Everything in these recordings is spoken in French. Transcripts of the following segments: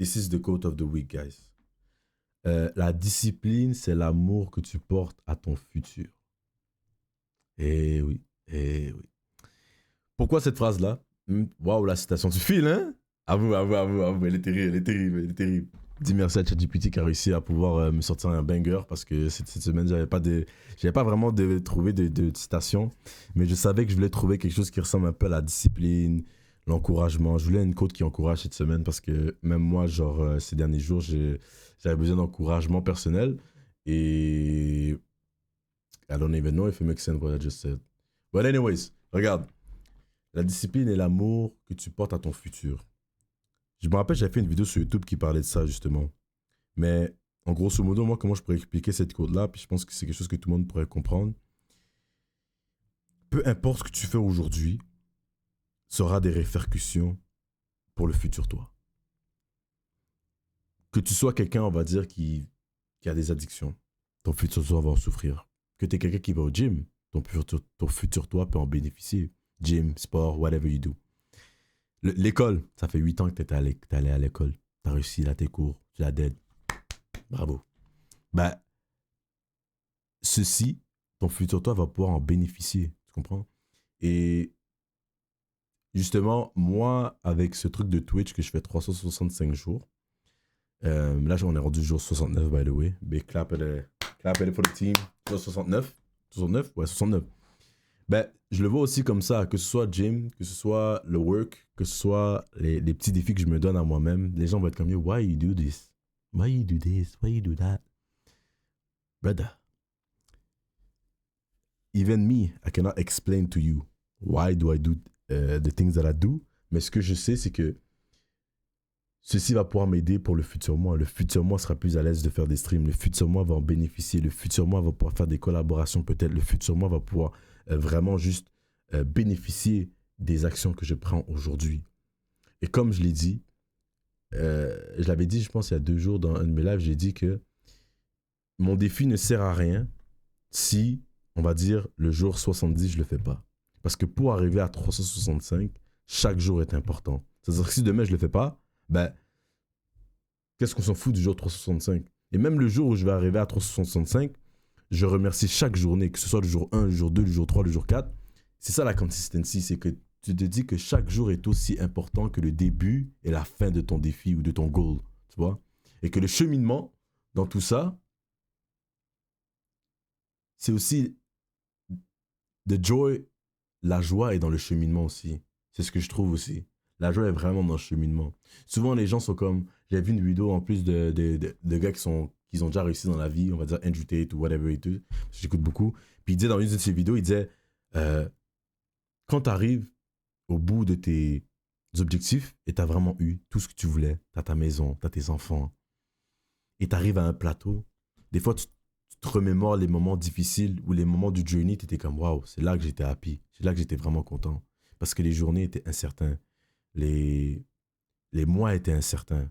This is the quote of the week, guys. La discipline, c'est l'amour que tu portes à ton futur. Eh oui, eh oui. Pourquoi cette phrase-là? Waouh, la citation du fil, hein? À vous, à vous, à vous, à vous. Elle est terrible, elle est terrible, elle est terrible. Dis merci à ChatGPT qui a réussi à pouvoir me sortir un banger parce que cette semaine, j'avais pas vraiment trouvé de citation, mais je savais que je voulais trouver quelque chose qui ressemble un peu à la discipline, l'encouragement. Je voulais une quote qui encourage cette semaine parce que même moi, genre, ces derniers jours, j'avais besoin d'encouragement personnel et I don't even know if it makes sense what I just said. But anyways, regarde. La discipline et l'amour que tu portes à ton futur. Je me rappelle, j'avais fait une vidéo sur YouTube qui parlait de ça, justement. Mais, en grosso modo, moi, comment je pourrais expliquer cette quote-là, puis je pense que c'est quelque chose que tout le monde pourrait comprendre. Peu importe ce que tu fais aujourd'hui, ça aura des répercussions pour le futur toi. Que tu sois quelqu'un, on va dire, qui a des addictions, ton futur toi va en souffrir. Que tu es quelqu'un qui va au gym, ton futur toi peut en bénéficier. Gym, sport, whatever you do. L'école, ça fait 8 ans que t'es allé à l'école. T'as réussi là tes cours, tu l'as dead. Bravo. Ben, ceci, ton futur toi va pouvoir en bénéficier. Tu comprends? Et justement, moi, avec ce truc de Twitch que je fais 365 jours, là, on est rendu jour 69, by the way. Big clap it for the team. Jour 69. 69? Ouais, 69. Ben, je le vois aussi comme ça, que ce soit gym, que ce soit le work, que ce soit les petits défis que je me donne à moi-même. Les gens vont être comme, why you do this? Why you do this? Why you do that? Brother, even me, I cannot explain to you why do I do the things that I do. Mais ce que je sais, c'est que ceci va pouvoir m'aider pour le futur moi. Le futur moi sera plus à l'aise de faire des streams. Le futur moi va en bénéficier. Le futur moi va pouvoir faire des collaborations peut-être. Le futur moi va pouvoir vraiment juste bénéficier des actions que je prends aujourd'hui. Et comme je l'ai dit, je l'avais dit, je pense, il y a 2 jours dans un de mes lives, j'ai dit que mon défi ne sert à rien si, on va dire, le jour 70, je le fais pas. Parce que pour arriver à 365, chaque jour est important. C'est-à-dire que si demain, je le fais pas, ben, qu'est-ce qu'on s'en fout du jour 365? Et même le jour où je vais arriver à 365, je remercie chaque journée, que ce soit le jour 1, le jour 2, le jour 3, le jour 4. C'est ça la consistency, c'est que tu te dis que chaque jour est aussi important que le début et la fin de ton défi ou de ton goal, tu vois? Et que le cheminement dans tout ça, c'est aussi the joy, la joie est dans le cheminement aussi. C'est ce que je trouve aussi. La joie est vraiment dans le cheminement. Souvent, les gens sont comme... J'ai vu une vidéo en plus de gars qui ont déjà réussi dans la vie, on va dire Andrew Tate ou whatever et tout. J'écoute beaucoup. Puis il disait dans une de ses vidéos, il disait... quand tu arrives au bout de tes objectifs et tu as vraiment eu tout ce que tu voulais, tu as ta maison, tu as tes enfants, et tu arrives à un plateau, des fois tu te remémores les moments difficiles ou les moments du journey, tu étais comme waouh, c'est là que j'étais happy, c'est là que j'étais vraiment content. Parce que les journées étaient incertaines, les mois étaient incertains,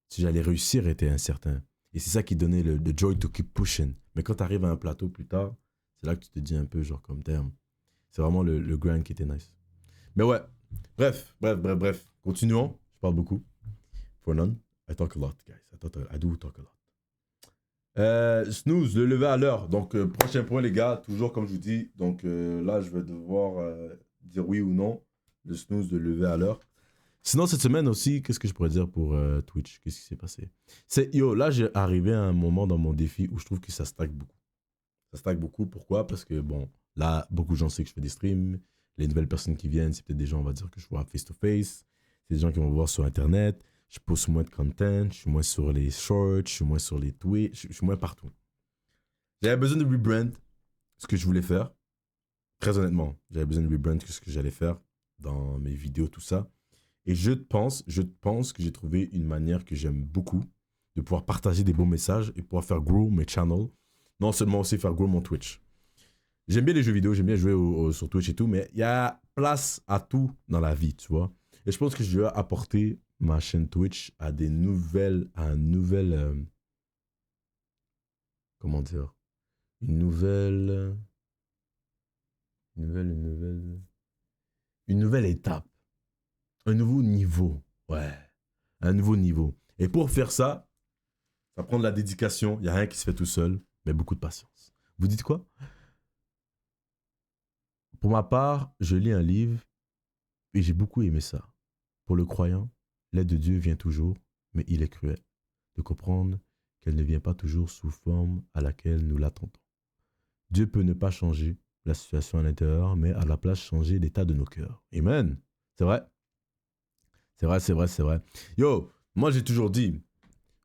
si j'allais réussir était incertain. Et c'est ça qui donnait le joy to keep pushing. Mais quand tu arrives à un plateau plus tard, c'est là que tu te dis un peu genre comme terme. C'est vraiment le grind qui était nice. Mais ouais, bref. Continuons. Je parle beaucoup. For none, I talk a lot, guys. I do talk a lot. Snooze, le lever à l'heure. Donc, prochain point, les gars. Toujours comme je vous dis. Donc, là, je vais devoir dire oui ou non. Le snooze de lever à l'heure. Sinon, cette semaine aussi, qu'est-ce que je pourrais dire pour Twitch? Qu'est-ce qui s'est passé? Là, j'ai arrivé à un moment dans mon défi où je trouve que ça stack beaucoup. Ça stack beaucoup. Pourquoi? Parce que, bon, là, beaucoup de gens savent que je fais des streams. Les nouvelles personnes qui viennent, c'est peut-être des gens, on va dire, que je vois face-to-face. C'est des gens qui vont me voir sur Internet. Je poste moins de content. Je suis moins sur les shorts. Je suis moins sur les tweets. Je suis moins partout. J'avais besoin de rebrand ce que je voulais faire. Très honnêtement, j'avais besoin de rebrand ce que j'allais faire dans mes vidéos, tout ça. Et je pense que j'ai trouvé une manière que j'aime beaucoup de pouvoir partager des bons messages et pouvoir faire grow mes channels. Non seulement aussi faire grow mon Twitch. J'aime bien les jeux vidéo, j'aime bien jouer sur Twitch et tout, mais il y a place à tout dans la vie, tu vois. Et je pense que je vais apporter ma chaîne Twitch à comment dire, une nouvelle étape, un nouveau niveau, ouais, un nouveau niveau. Et pour faire ça, ça prend de la dédication. Il n'y a rien qui se fait tout seul, mais beaucoup de patience. Vous dites quoi? Pour ma part, je lis un livre et j'ai beaucoup aimé ça. Pour le croyant, l'aide de Dieu vient toujours, mais il est cruel de comprendre qu'elle ne vient pas toujours sous forme à laquelle nous l'attendons. Dieu peut ne pas changer la situation à l'intérieur, mais à la place changer l'état de nos cœurs. Amen. C'est vrai. C'est vrai, c'est vrai, c'est vrai. Yo, moi j'ai toujours dit,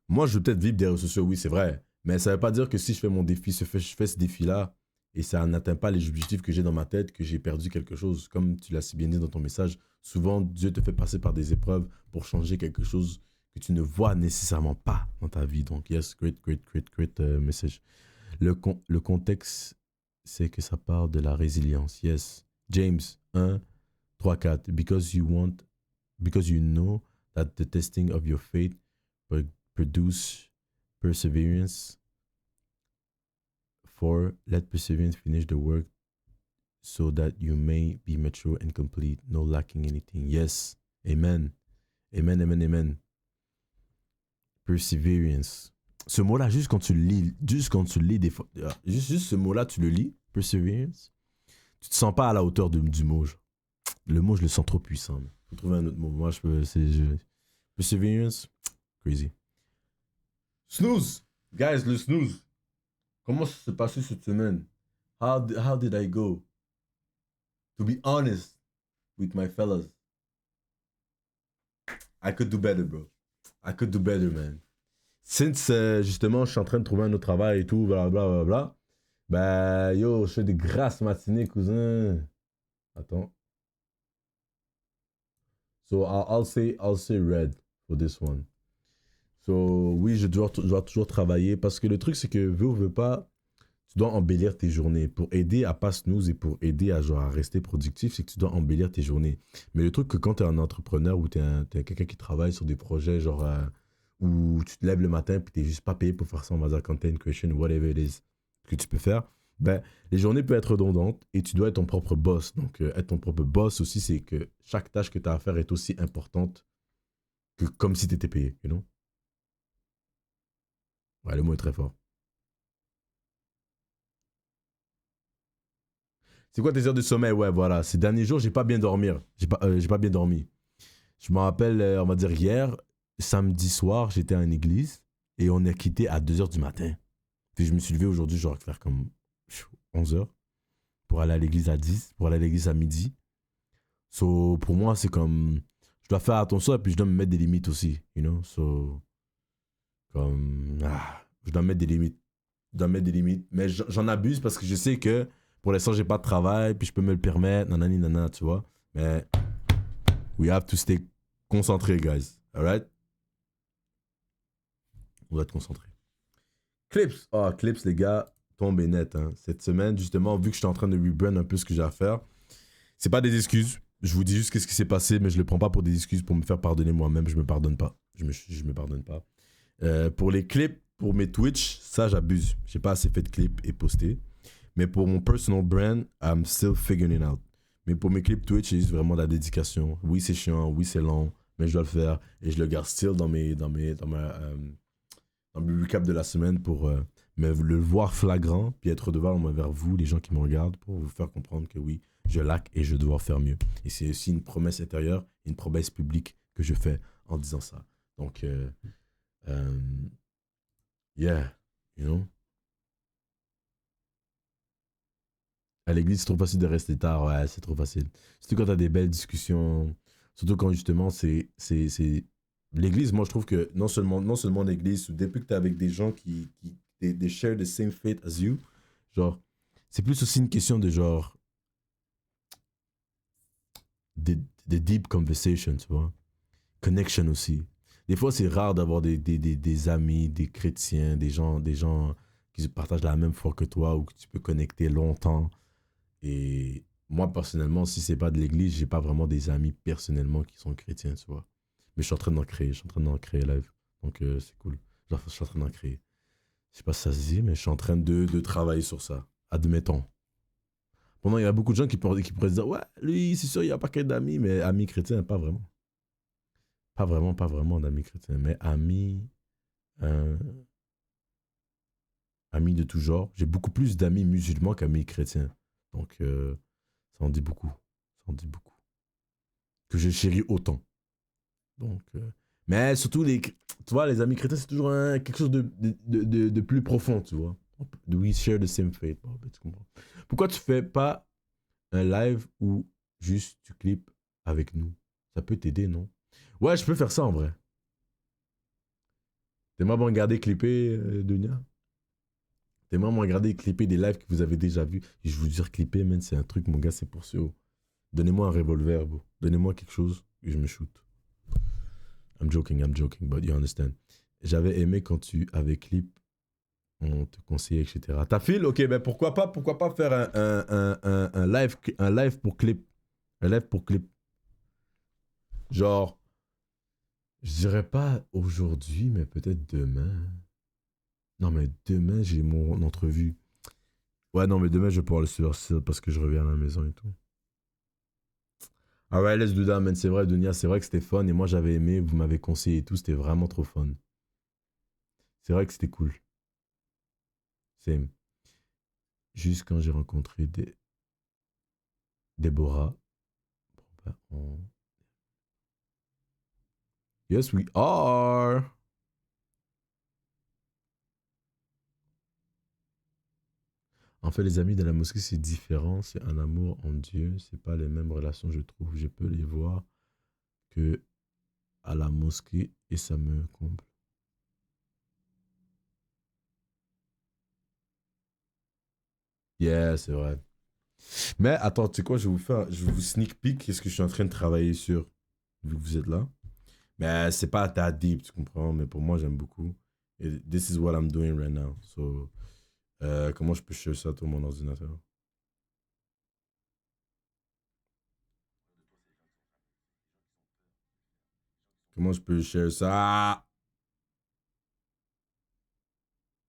moi je veux peut-être vivre des réseaux sociaux, oui c'est vrai, mais ça veut pas dire que si je fais mon défi, je fais ce défi-là, et ça n'atteint pas les objectifs que j'ai dans ma tête, que j'ai perdu quelque chose. Comme tu l'as si bien dit dans ton message, souvent Dieu te fait passer par des épreuves pour changer quelque chose que tu ne vois nécessairement pas dans ta vie. Donc yes, great message. Le contexte, c'est que ça part de la résilience. Yes. James 1, 3, 4. Because you know that the testing of your faith produce perseverance. For let perseverance finish the work so that you may be mature and complete, no lacking anything. Yes. Amen. Amen, amen, amen. Perseverance. Ce mot-là, juste quand tu le lis, des fois, juste ce mot-là, tu le lis, perseverance, tu te sens pas à la hauteur du mot. Genre. Le mot, je le sens trop puissant. Faut trouver un autre mot. Moi, perseverance, crazy. Snooze. Guys, le snooze. Comment ça s'est passé cette semaine? How did I go? To be honest with my fellas, I could do better, bro. I could do better, man. Since, justement, je suis en train de trouver un autre travail et tout, blablabla, bah, yo, je fais des grasses matinées, cousin. Attends. So, I'll say red for this one. So, oui, je dois toujours travailler parce que le truc, c'est que, veux ou veux pas, tu dois embellir tes journées. Pour aider à pas snooze et pour aider à, genre, à rester productif, c'est que tu dois embellir tes journées. Mais le truc que quand tu es un entrepreneur ou tu es quelqu'un qui travaille sur des projets, genre, où tu te lèves le matin puis tu n'es juste pas payé pour faire ça, on va dire content creation, whatever it is que tu peux faire, ben, les journées peuvent être redondantes et tu dois être ton propre boss. Donc, être ton propre boss aussi, c'est que chaque tâche que tu as à faire est aussi importante que comme si tu étais payé, you know? Ouais, le mot est très fort. C'est quoi tes heures de sommeil? Ouais, voilà. Ces derniers jours, j'ai pas bien dormir. J'ai pas bien dormi. Je me rappelle, on va dire hier, samedi soir, j'étais à une église et on a quitté à 2h du matin. Puis je me suis levé aujourd'hui, genre faire comme 11h pour aller à l'église à 10, pour aller à l'église à midi. So, pour moi, c'est comme, je dois faire attention et puis je dois me mettre des limites aussi, you know? So, comme, je dois mettre des limites. Je dois mettre des limites. Mais j'en abuse parce que je sais que pour l'instant, j'ai pas de travail, puis je peux me le permettre, nanani, nanana, tu vois. Mais we have to stay concentré, guys. Alright? On doit être concentré. Clips. Oh, Clips, les gars, tombez net. Hein. Cette semaine, justement, vu que je suis en train de rebrand un peu ce que j'ai à faire, c'est pas des excuses. Je vous dis juste qu'est-ce qui s'est passé, mais je le prends pas pour des excuses pour me faire pardonner moi-même. Je me pardonne pas. Je me pardonne pas. Pour les clips, pour mes Twitch, ça, j'abuse. J'ai pas assez fait de clips et posté. Mais pour mon personal brand, I'm still figuring it out. Mais pour mes clips Twitch, c'est juste vraiment de la dédication. Oui, c'est chiant, oui, c'est long, mais je dois le faire. Et je le garde still dans mes recap de la semaine pour le voir flagrant, puis être devant vers vous, les gens qui me regardent, pour vous faire comprendre que oui, je lack et je dois faire mieux. Et c'est aussi une promesse intérieure, une promesse publique que je fais en disant ça. Donc, yeah, you know. À l'église, c'est trop facile de rester tard. Ouais, c'est trop facile. Surtout quand t'as des belles discussions. Surtout quand justement, c'est... L'église, moi, je trouve que non seulement l'église, depuis que t'es avec des gens they share the same faith as you, genre, c'est plus aussi une question de genre... de deep conversation, tu vois. Connection aussi. Des fois, c'est rare d'avoir des amis, des chrétiens, des gens qui partagent la même foi que toi ou que tu peux connecter longtemps. Et moi, personnellement, si c'est pas de l'église, j'ai pas vraiment des amis personnellement qui sont chrétiens, tu vois. Mais je suis en train d'en créer live. Donc, c'est cool. Je suis en train d'en créer. Je sais pas si ça se dit, mais je suis en train de travailler sur ça. Admettons. Pendant, il y a beaucoup de gens qui pourraient se dire, ouais, lui, c'est sûr, il y a pas qu'un d'amis, mais amis chrétiens, pas vraiment. pas vraiment d'amis chrétiens, mais amis, euh, amis de tout genre. J'ai beaucoup plus d'amis musulmans qu'amis chrétiens. Donc, ça en dit beaucoup. Ça en dit beaucoup. Que je chéris autant. Donc, mais surtout, tu vois, les amis chrétiens, c'est toujours quelque chose de plus profond, tu vois. We share the same faith. Bon, ben, tu comprends. Pourquoi tu fais pas un live où juste tu clips avec nous? Ça peut t'aider, non? Ouais, je peux faire ça en vrai. T'aimerais me regarder clipper, Dunia? T'aimerais me regarder clipper des lives que vous avez déjà vus? Et je vous dire, clipper, man, c'est un truc, mon gars, c'est pour ceux. Donnez-moi un revolver, bro. Donnez-moi quelque chose et je me shoot. I'm joking, but you understand. J'avais aimé quand tu avais clip, on te conseillait, etc. T'as fil? Ok, ben pourquoi pas faire un live pour clip. Un live pour clip. Genre, je dirais pas aujourd'hui, mais peut-être demain. Non, mais demain, j'ai mon entrevue. Ouais, non, mais demain, je vais pouvoir le sur parce que je reviens à la maison et tout. Alright, let's do that, man. C'est vrai, Dunia, c'est vrai que c'était fun. Et moi, j'avais aimé, vous m'avez conseillé et tout. C'était vraiment trop fun. C'est vrai que c'était cool. C'est juste quand j'ai rencontré Déborah. Bon, ben, Yes, we are. En fait, les amis de la mosquée, c'est différent. C'est un amour en Dieu. C'est pas les mêmes relations, je trouve. Je peux les voir que à la mosquée et ça me comble. Yeah, c'est vrai. Mais attends, tu sais quoi, je vais vous sneak peek qu'est-ce que je suis en train de travailler sur, vu que vous êtes là. Mais c'est pas ta deep, tu comprends, mais pour moi, j'aime beaucoup. Et this is what I'm doing right now. So, comment je peux share ça sur mon ordinateur? Comment je peux share ça?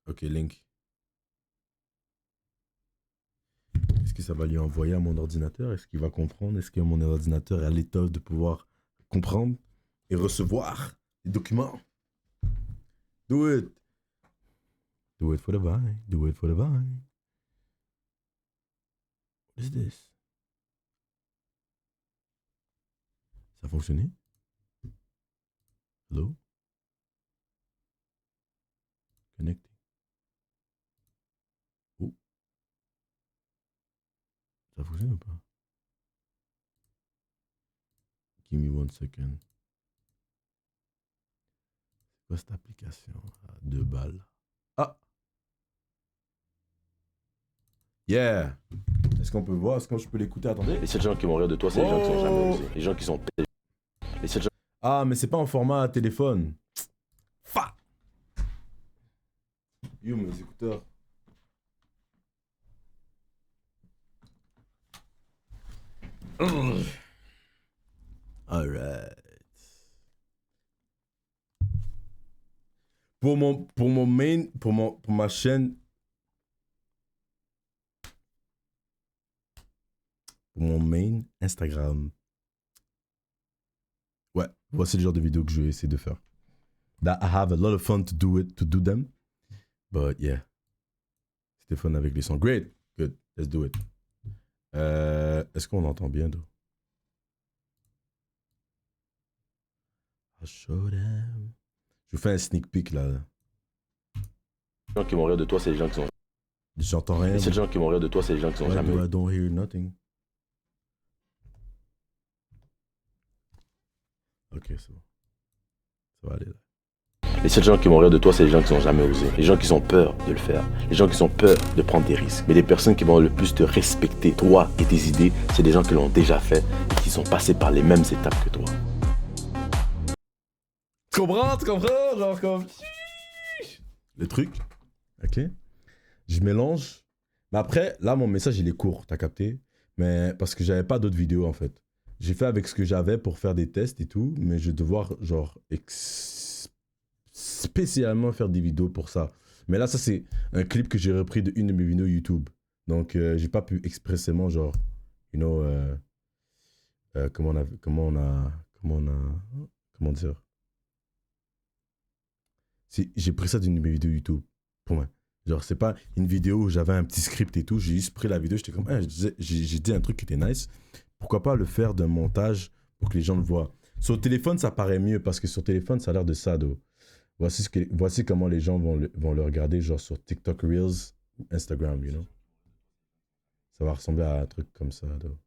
Ok, link. Est-ce que ça va lui envoyer à mon ordinateur? Est-ce qu'il va comprendre? Est-ce que mon ordinateur est à l'état de pouvoir comprendre et recevoir les documents? Do it. Do it for the vine. Do it for the vine. What is this? Ça a fonctionné? Hello? Connecté. Oh, ça fonctionne ou pas? Give me one second. C'est quoi cette application? À 2 balles. Ah! Yeah! Est-ce qu'on peut voir? Est-ce que je peux l'écouter? Attendez. Les seuls gens qui vont rire de toi, c'est les gens qui sont jamais osés. Les gens qui sont... Les seuls gens... Ah, mais c'est pas en format téléphone. Fa! Yo, mes écouteurs. Alright. Pour mon main, pour ma chaîne, pour mon main Instagram. Ouais, voici le genre de vidéo que je vais essayer de faire. That I have a lot of fun to do them. But yeah. C'était fun avec les sons. Great. Good. Let's do it. Est-ce qu'on entend bien, d'où? I'll show them. Je vous fais un sneak peek là. Les gens qui vont rire de toi, c'est les gens qui sont... J'entends rien. Les seuls gens qui vont rire de toi, c'est les gens qui sont jamais... I don't hear nothing. Ok, c'est bon. Ça va aller là. Les seuls gens qui vont rire de toi, c'est les gens qui sont jamais osés. Les gens qui ont peur de le faire. Les gens qui ont peur de prendre des risques. Mais les personnes qui vont le plus te respecter, toi et tes idées, c'est des gens qui l'ont déjà fait et qui sont passés par les mêmes étapes que toi. Tu comprends? Genre comme... Le truc. Ok. Je mélange. Mais après, là, mon message, il est court, t'as capté? Mais parce que j'avais pas d'autres vidéos, en fait. J'ai fait avec ce que j'avais pour faire des tests et tout, mais je vais devoir, genre, spécialement faire des vidéos pour ça. Mais là, ça, c'est un clip que j'ai repris d'une de mes vidéos YouTube. Donc, j'ai pas pu expressément, genre, you know, comment on a comment dire? J'ai pris ça d'une vidéo YouTube. Pour moi. Genre, c'est pas une vidéo où j'avais un petit script et tout. J'ai juste pris la vidéo, j'étais comme, j'ai dit un truc qui était nice. Pourquoi pas le faire d'un montage pour que les gens le voient. Sur téléphone, ça paraît mieux parce que sur téléphone, ça a l'air de ça. Voici comment les gens vont le regarder, genre sur TikTok Reels, Instagram, you know. Ça va ressembler à un truc comme ça. Though.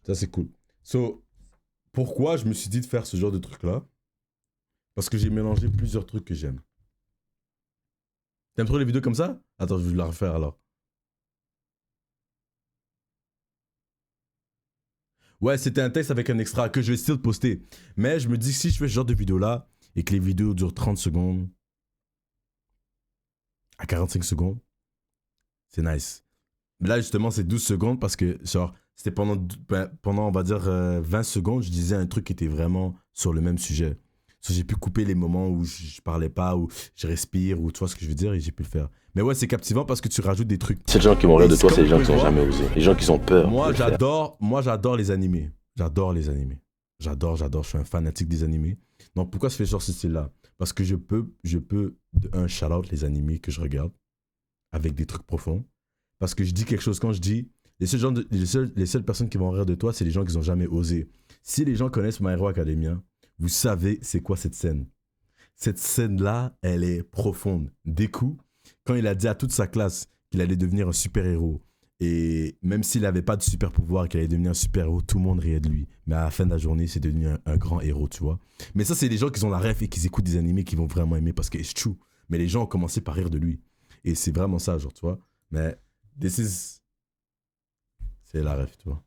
Ça, c'est cool. So, pourquoi je me suis dit de faire ce genre de truc-là? Parce que j'ai mélangé plusieurs trucs que j'aime. T'aimes trop les vidéos comme ça? Attends, je vais la refaire alors. Ouais, c'était un texte avec un extra que je vais still poster. Mais je me dis que si je fais ce genre de vidéo-là et que les vidéos durent 30 secondes à 45 secondes, c'est nice. Mais là, justement, c'est 12 secondes parce que, genre, c'était pendant on va dire, 20 secondes, je disais un truc qui était vraiment sur le même sujet. So, j'ai pu couper les moments où je parlais pas, où je respire, ou tu vois ce que je veux dire, et j'ai pu le faire. Mais ouais, c'est captivant parce que tu rajoutes des trucs. Ces gens qui vont rire de toi, c'est les gens qui sont n'ont jamais osé. Les gens qui sont peur. Moi, j'adore les animés. J'adore les animés. J'adore. Je suis un fanatique des animés. Donc, pourquoi je fais genre ce style-là? Parce que je peux, shout-out les animés que je regarde avec des trucs profonds. Parce que je dis quelque chose quand je dis, les seules personnes qui vont rire de toi, c'est les gens qui n'ont jamais osé. Si les gens connaissent My Hero Academia, vous savez c'est quoi cette scène. Cette scène-là, elle est profonde. Deku, quand il a dit à toute sa classe qu'il allait devenir un super-héros, et même s'il n'avait pas de super-pouvoir, qu'il allait devenir un super-héros, tout le monde riait de lui. Mais à la fin de la journée, c'est devenu un grand héros, tu vois. Mais ça, c'est les gens qui ont la ref et qui écoutent des animés qui vont vraiment aimer parce que c'est true. Mais les gens ont commencé par rire de lui. Et c'est vraiment ça, genre, tu vois. Mais c'est la ref, tu vois.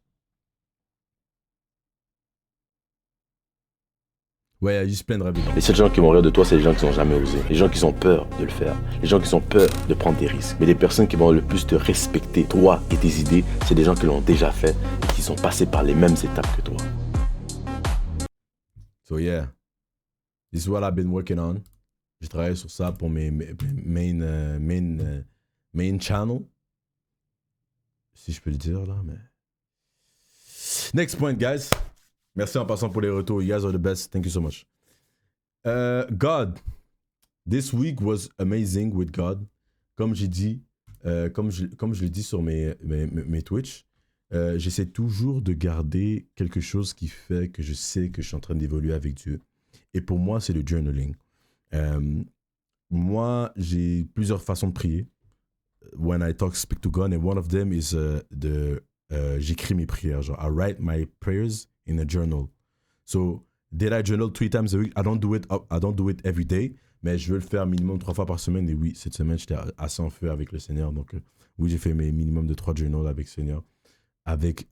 Ouais, il y a juste plein de rêves dedans. Les seuls gens qui vont rire de toi, c'est les gens qui n'ont jamais osé. Les gens qui ont peur de le faire. Les gens qui ont peur de prendre des risques. Mais les personnes qui vont le plus te respecter, toi et tes idées, c'est des gens qui l'ont déjà fait et qui sont passés par les mêmes étapes que toi. So yeah, this is what I've been working on. J'ai travaillé sur ça pour mes main channel. Si je peux le dire là, mais... Next point, guys. Merci en passant pour les retours. You guys are the best. Thank you so much. God. This week was amazing with God. Comme j'ai dit, comme je le dis sur mes Twitch, j'essaie toujours de garder quelque chose qui fait que je sais que je suis en train d'évoluer avec Dieu. Et pour moi, c'est le journaling. Moi, j'ai plusieurs façons de prier. When I speak to God, and one of them is j'écris mes prières. Genre, I write my prayers in a journal. So, did I journal 3 times a week? I don't do it every day, mais je veux le faire minimum 3 fois par semaine. Et oui, cette semaine, j'étais assez en feu avec le Seigneur. Donc, oui, j'ai fait mes minimum de 3 journals avec le Seigneur,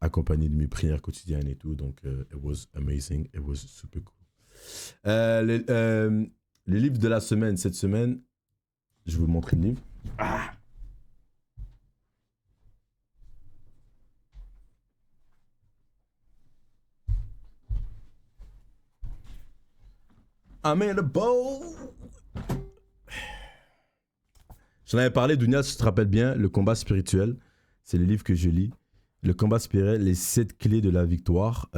accompagné de mes prières quotidiennes et tout. Donc, it was amazing. It was super cool. Le livre de la semaine, cette semaine, je vais vous montrer le livre. Ah! I'm in a bowl. J'en avais parlé, Dounia, si tu te rappelles bien, Le combat spirituel. C'est le livre que je lis. Le combat spirituel, les 7 clés de la victoire.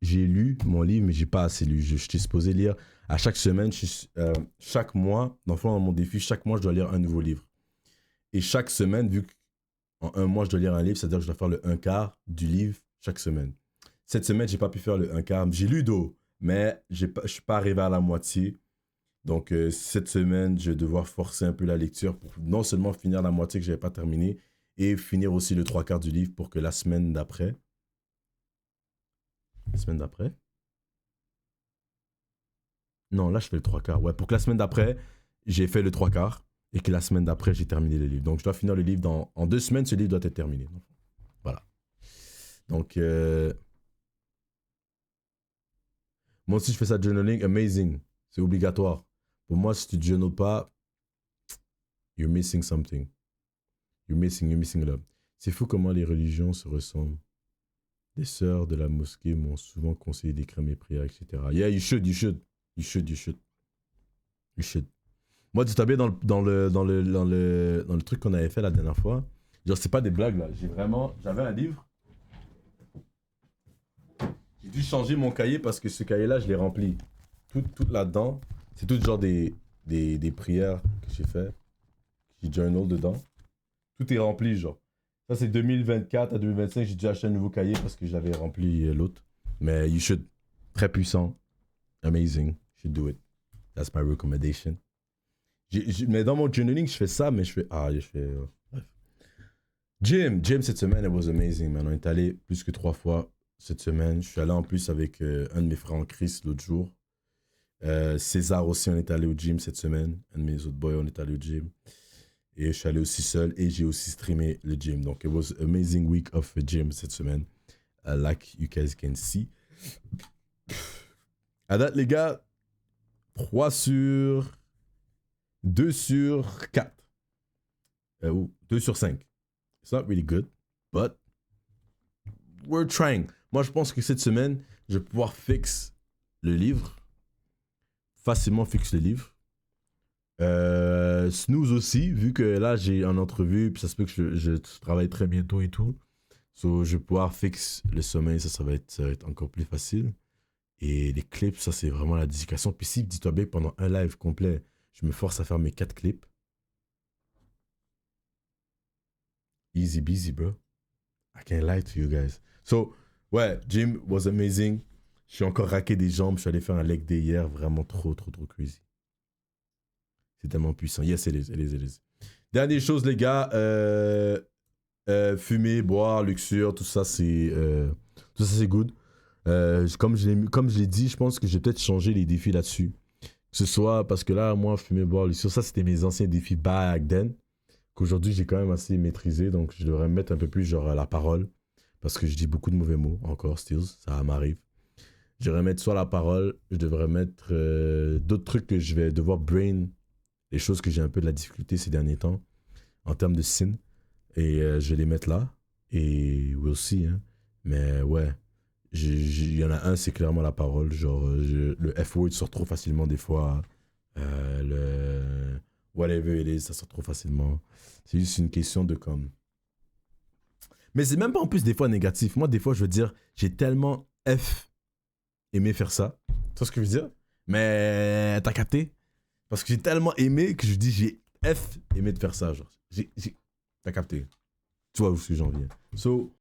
J'ai lu mon livre, mais j'ai pas assez lu. Je suis supposé lire à chaque semaine, chaque mois. Dans mon défi, chaque mois, je dois lire un nouveau livre. Et chaque semaine, vu qu'en un mois, je dois lire un livre, c'est-à-dire que je dois faire le 1/4 du livre chaque semaine. Cette semaine, j'ai pas pu faire le 1/4. J'ai lu d'eau, mais je suis pas arrivé à la moitié. Donc, cette semaine, je vais devoir forcer un peu la lecture pour non seulement finir la moitié que je n'avais pas terminée, et finir aussi le 3/4 du livre pour que la semaine d'après... Non, là, je fais le 3/4. Ouais, pour que la semaine d'après, j'ai fait le 3/4 et que la semaine d'après, j'ai terminé le livre. Donc, je dois finir le livre en 2 semaines, ce livre doit être terminé. Voilà. Donc, moi aussi, je fais ça journaling. Amazing. C'est obligatoire. Pour moi, si tu ne journales pas, you're missing something. You're missing love. C'est fou comment les religions se ressemblent. Les sœurs de la mosquée m'ont souvent conseillé d'écrire mes prières, etc. Yeah, you should. You should. Moi, tu t'as bien dans le truc qu'on avait fait la dernière fois. Genre, c'est pas des blagues là. J'avais un livre. J'ai dû changer mon cahier parce que ce cahier-là, je l'ai rempli. Tout là-dedans, c'est tout genre des prières que j'ai fait. J'ai journal dedans. Tout est rempli, genre. Ça, c'est 2024 à 2025. J'ai dû acheter un nouveau cahier parce que j'avais rempli l'autre. Mais you should. Très puissant. Amazing. You should do it. That's my recommendation. Mais dans mon journaling, je fais ça, mais je fais. Bref. Gym cette semaine, it was amazing, man. On est allé plus que 3 fois cette semaine. Je suis allé en plus avec un de mes frères en Christ l'autre jour. César aussi, on est allé au gym cette semaine. Un de mes autres boys, on est allé au gym. Et je suis allé aussi seul et j'ai aussi streamé le gym. Donc, it was an amazing week of gym cette semaine. Like you guys can see. À date, les gars, 2 sur 4. Ou 2 sur 5. It's not really good, but we're trying. Moi, je pense que cette semaine, je vais pouvoir fixer le livre. Facilement fixer le livre. Snooze aussi, vu que là, j'ai une entrevue, puis ça se peut que je travaille très bientôt et tout. So, je vais pouvoir fixer le sommeil, ça va être encore plus facile. Et les clips, ça, c'est vraiment la dédication. Puis si, dis-toi bien, pendant un live complet, je me force à faire mes 4 clips. Easy busy, bro. I can't lie to you guys. So, ouais, gym was amazing. Je suis encore raqué des jambes. Je suis allé faire un leg day hier. Vraiment trop crazy. C'est tellement puissant. Yes, it is. Dernière chose, les gars. Fumer, boire, luxure, tout ça, c'est good. Comme je l'ai dit, je pense que je vais peut-être changer les défis là-dessus. Que ce soit parce que là, moi, fumer, boire, luxure, ça, c'était mes anciens défis back then. Qu'aujourd'hui, j'ai quand même assez maîtrisé. Donc, je devrais me mettre un peu plus genre à la parole. Parce que je dis beaucoup de mauvais mots encore, still. Ça m'arrive. Je devrais mettre soit la parole, je devrais mettre d'autres trucs que je vais devoir brain. Les choses que j'ai un peu de la difficulté ces derniers temps. En termes de sin. Et je vais les mettre là. Et we'll see. Hein. Mais ouais. Il y en a un, c'est clairement la parole. Genre, le F-word sort trop facilement des fois. Le whatever it is, ça sort trop facilement. C'est juste une question de comme. Mais c'est même pas en plus des fois négatif. Moi, des fois, je veux dire, j'ai tellement aimé faire ça. Tu vois ce que je veux dire? Mais t'as capté? Parce que j'ai tellement aimé que je dis, j'ai aimé de faire ça. Genre. T'as capté? Tu vois où j'en viens. So,